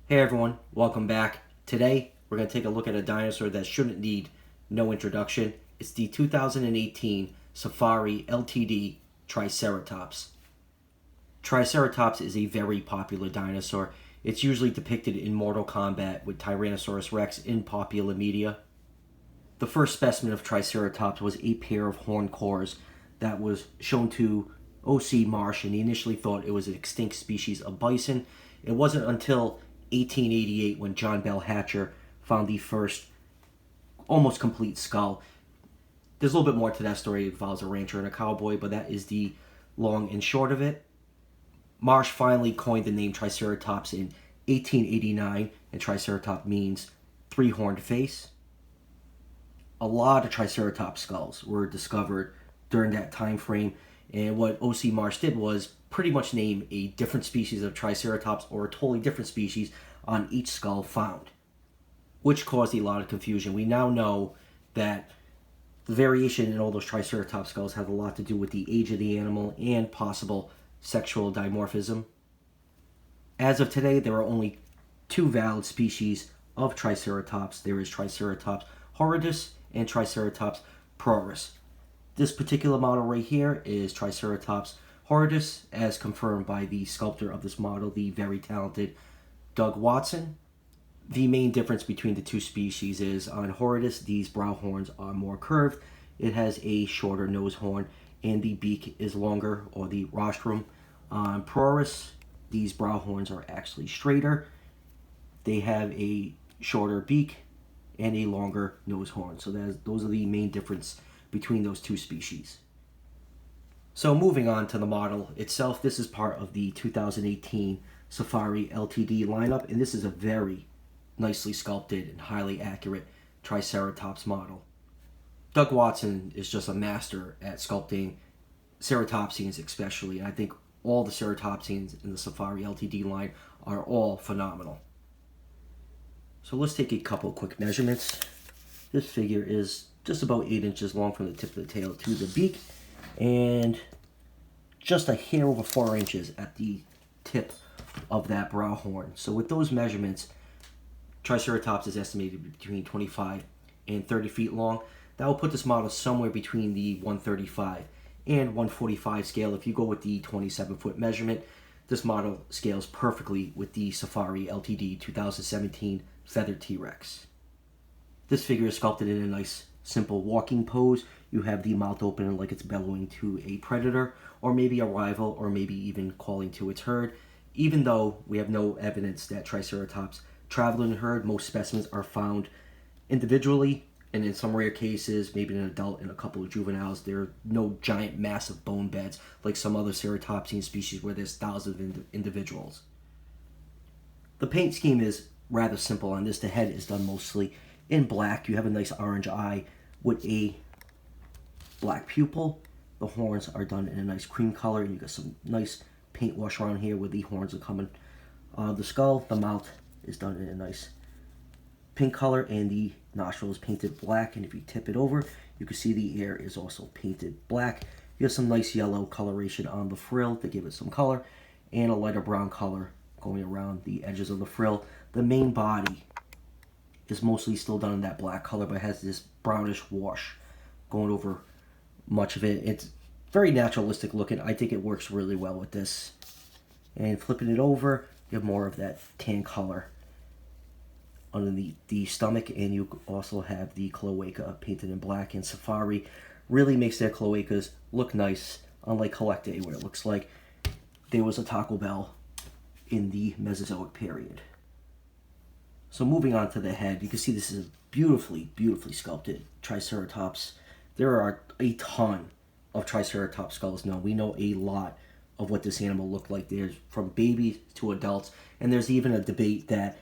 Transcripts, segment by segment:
Hey everyone, welcome back. Today we're going to take a look at a dinosaur that shouldn't need no introduction. It's the 2018 Safari Ltd Triceratops. Triceratops is a very popular dinosaur. It's usually depicted in Mortal Kombat with Tyrannosaurus Rex in popular media. The first specimen of Triceratops was a pair of horned cores that was shown to O.C. Marsh, and he initially thought it was an extinct species of bison. It wasn't until 1888 when John Bell Hatcher found the first almost complete skull. There's a little bit more to that story. It involves a rancher and a cowboy, but that is the long and short of it. Marsh finally coined the name Triceratops in 1889, and Triceratops means three-horned face. A lot of Triceratops skulls were discovered during that time frame, and what O.C. Marsh did was pretty much name a different species of Triceratops or a totally different species on each skull found, which caused a lot of confusion. We now know that the variation in all those Triceratops skulls has a lot to do with the age of the animal and possible sexual dimorphism. As of today, there are only two valid species of Triceratops. There is Triceratops horridus and Triceratops prorus. This particular model right here is Triceratops horridus, as confirmed by the sculptor of this model, the very talented Doug Watson. The main difference between the two species is on horridus, these brow horns are more curved. It has a shorter nose horn, and the beak is longer, or the rostrum. On prorus, these brow horns are actually straighter. They have a shorter beak and a longer nose horn. So those are the main difference between those two species. So moving on to the model itself, this is part of the 2018 Safari Ltd lineup, and this is a very nicely sculpted and highly accurate Triceratops model. Doug Watson is just a master at sculpting ceratopsians especially, and I think all the ceratopsians in the Safari Ltd line are all phenomenal. So let's take a couple quick measurements. This figure is just about 8 inches long from the tip of the tail to the beak, and just a hair over 4 inches at the tip of that brow horn. So with those measurements, Triceratops is estimated between 25 and 30 feet long. That will put this model somewhere between the 135 and 145 scale. If you go with the 27-foot measurement, this model scales perfectly with the Safari Ltd 2017 Feathered T-Rex. This figure is sculpted in a nice, simple walking pose. You have the mouth open like it's bellowing to a predator, or maybe a rival, or maybe even calling to its herd. Even though we have no evidence that Triceratops traveled in a herd, most specimens are found individually, and in some rare cases, maybe an adult and a couple of juveniles. There are no giant, massive bone beds like some other ceratopsian species where there's thousands of individuals. The paint scheme is rather simple on this. The head is done mostly in black. You have a nice orange eye with a black pupil. The horns are done in a nice cream color, and you got some nice paint wash around here where the horns are coming on the skull. The mouth is done in a nice pink color, and the nostril is painted black, and if you tip it over, you can see the ear is also painted black. You have some nice yellow coloration on the frill to give it some color, and a lighter brown color going around the edges of the frill. The main body is mostly still done in that black color, but has this brownish wash going over much of it. It's very naturalistic looking. I think it works really well with this. And flipping it over, you have more of that tan color underneath the stomach, and you also have the cloaca painted in black. And Safari really makes their cloacas look nice, unlike Collecte, where it looks like there was a Taco Bell in the Mesozoic period. So moving on to the head, you can see this is a beautifully, beautifully sculpted Triceratops. There are a ton of Triceratops skulls known. We know a lot of what this animal looked like. There's from babies to adults, and there's even a debate that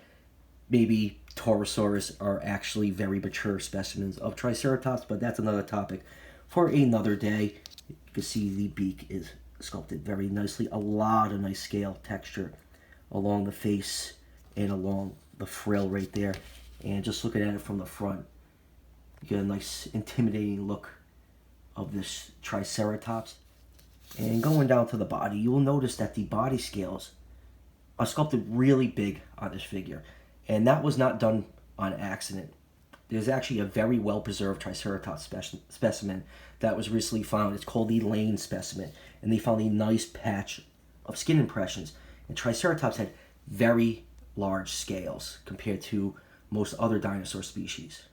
maybe Torosaurus are actually very mature specimens of Triceratops, but that's another topic for another day. You can see the beak is sculpted very nicely. A lot of nice scale texture along the face and along the frill right there. And just looking at it from the front, you get a nice intimidating look of this Triceratops. And going down to the body, you will notice that the body scales are sculpted really big on this figure. And that was not done on accident. There's actually a very well-preserved Triceratops specimen that was recently found. It's called the Lane specimen. And they found a nice patch of skin impressions. And Triceratops had very large scales compared to most other dinosaur species.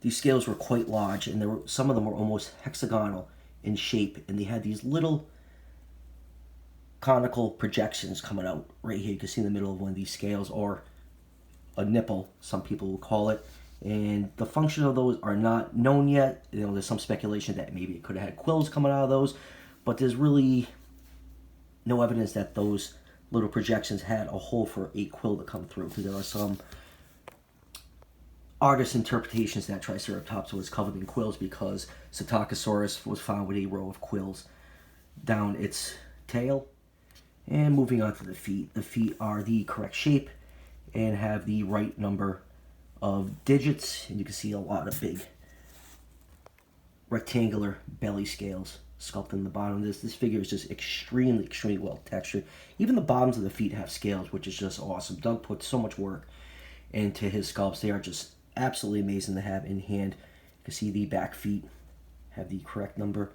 These scales were quite large, and some of them were almost hexagonal in shape, and they had these little conical projections coming out right here. You can see in the middle of one of these scales, or a nipple, some people will call it. And the function of those are not known yet. You know, there's some speculation that maybe it could have had quills coming out of those, but there's really no evidence that those little projections had a hole for a quill to come through, because there are some artist interpretations that Triceratops was covered in quills because Ceratopsaurus was found with a row of quills down its tail. And moving on to the feet. The feet are the correct shape and have the right number of digits, and you can see a lot of big rectangular belly scales sculpted in the bottom of this. This figure is just extremely well textured. Even the bottoms of the feet have scales, which is just awesome. Doug put so much work into his sculpts. They are just absolutely amazing to have in hand. You can see the back feet have the correct number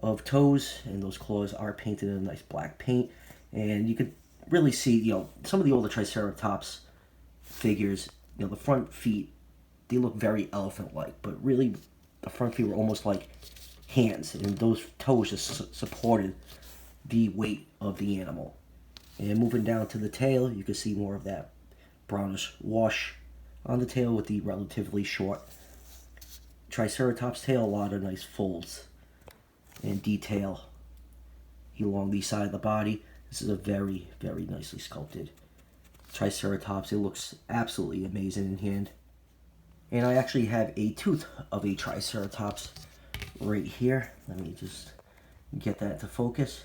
of toes, and those claws are painted in a nice black paint. And you can really see, you know, some of the older Triceratops figures, you know, the front feet, they look very elephant-like, but really the front feet were almost like hands, and those toes just supported the weight of the animal. And moving down to the tail, you can see more of that brownish wash on the tail with the relatively short Triceratops tail. A lot of nice folds and detail along the side of the body. This is a very nicely sculpted Triceratops. It looks absolutely amazing in hand. And I actually have a tooth of a Triceratops right here. Let me just get that to focus.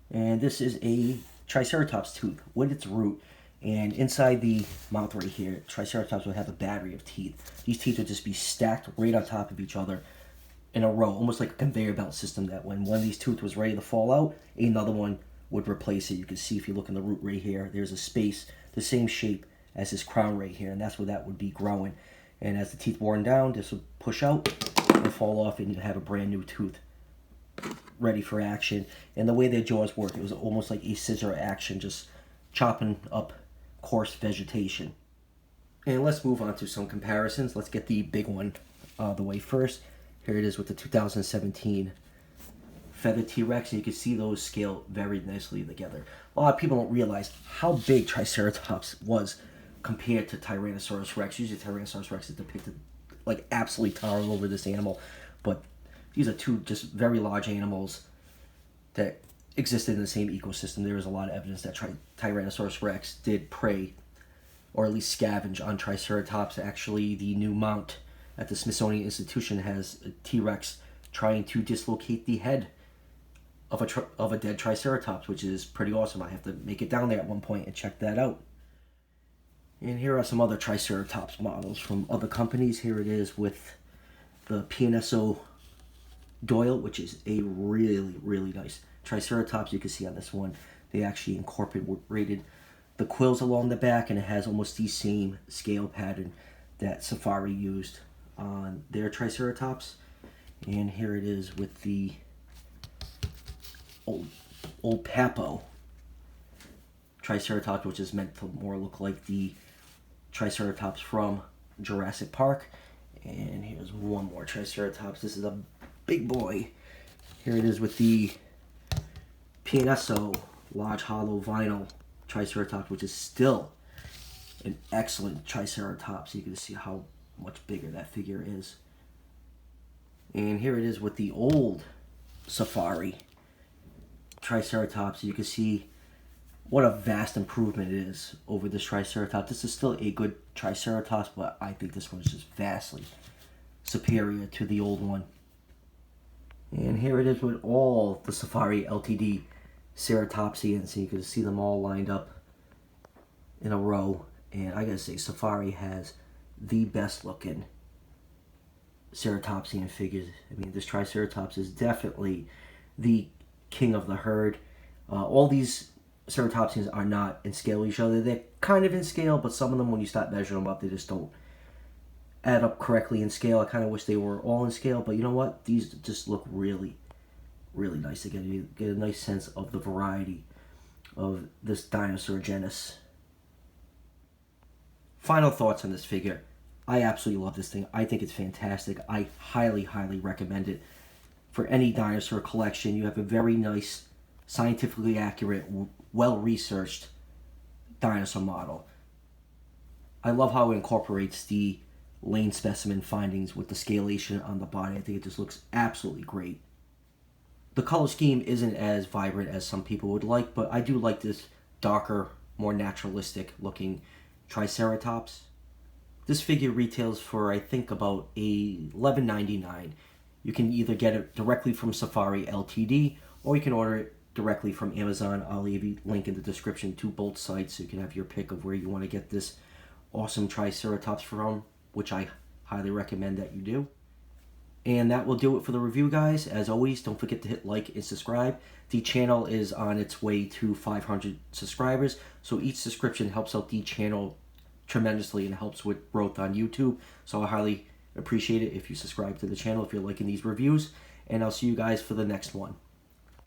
And this is a Triceratops tooth with its root. And inside the mouth right here, Triceratops would have a battery of teeth. These teeth would just be stacked right on top of each other in a row, almost like a conveyor belt system, that when one of these teeth was ready to fall out, another one would replace it. You can see if you look in the root right here, there's a space the same shape as this crown right here, and that's where that would be growing. And as the teeth worn down, this would push out and fall off, and you'd have a brand new tooth ready for action. And the way their jaws work, it was almost like a scissor action, just chopping up coarse vegetation. And let's move on to some comparisons. Let's get the big one out of the way first. Here it is with the 2017 feather T-Rex, and you can see those scale very nicely together. A lot of people don't realize how big Triceratops was compared to Tyrannosaurus Rex. Usually Tyrannosaurus Rex is depicted like absolutely towering over this animal, but these are two just very large animals that existed in the same ecosystem. There is a lot of evidence that Tyrannosaurus Rex did prey, or at least scavenge, on Triceratops. Actually, the new mount at the Smithsonian Institution has a T-Rex trying to dislocate the head of a dead Triceratops, which is pretty awesome. I have to make it down there at one point and check that out. And here are some other Triceratops models from other companies. Here it is with the PNSO Doyle, which is a really nice Triceratops. You can see on this one, they actually incorporated the quills along the back, and it has almost the same scale pattern that Safari used on their Triceratops. And here it is with the old Papo Triceratops, which is meant to more look like the Triceratops from Jurassic Park. And here's one more Triceratops. This is a big boy. Here it is with the PNSO large hollow vinyl Triceratops, which is still an excellent Triceratops. You can see how much bigger that figure is. And here it is with the old Safari Triceratops. You can see what a vast improvement it is over this Triceratops. This is still a good Triceratops, but I think this one is just vastly superior to the old one. And here it is with all the Safari Ltd ceratopsians. So you can see them all lined up in a row. And I gotta say, Safari has the best looking ceratopsian figures. I mean, this Triceratops is definitely the king of the herd. All these ceratopsians are not in scale with each other. They're kind of in scale, but some of them, when you start measuring them up, they just don't add up correctly in scale. I kind of wish they were all in scale, but you know what? These just look really, really nice. They get a nice sense of the variety of this dinosaur genus. Final thoughts on this figure. I absolutely love this thing. I think it's fantastic. I highly, highly recommend it for any dinosaur collection. You have a very nice, scientifically accurate, well-researched dinosaur model. I love how it incorporates the Lane specimen findings with the scalation on the body. I think it just looks absolutely great. The color scheme isn't as vibrant as some people would like, but I do like this darker, more naturalistic looking Triceratops. This figure retails for, I think, about $11.99. You can either get it directly from Safari Ltd, or you can order it directly from Amazon. I'll leave a link in the description to both sites so you can have your pick of where you want to get this awesome Triceratops from, which I highly recommend that you do. And that will do it for the review, guys. As always, don't forget to hit like and subscribe. The channel is on its way to 500 subscribers, so each subscription helps out the channel tremendously and helps with growth on YouTube. So I highly appreciate it if you subscribe to the channel if you're liking these reviews, and I'll see you guys for the next one.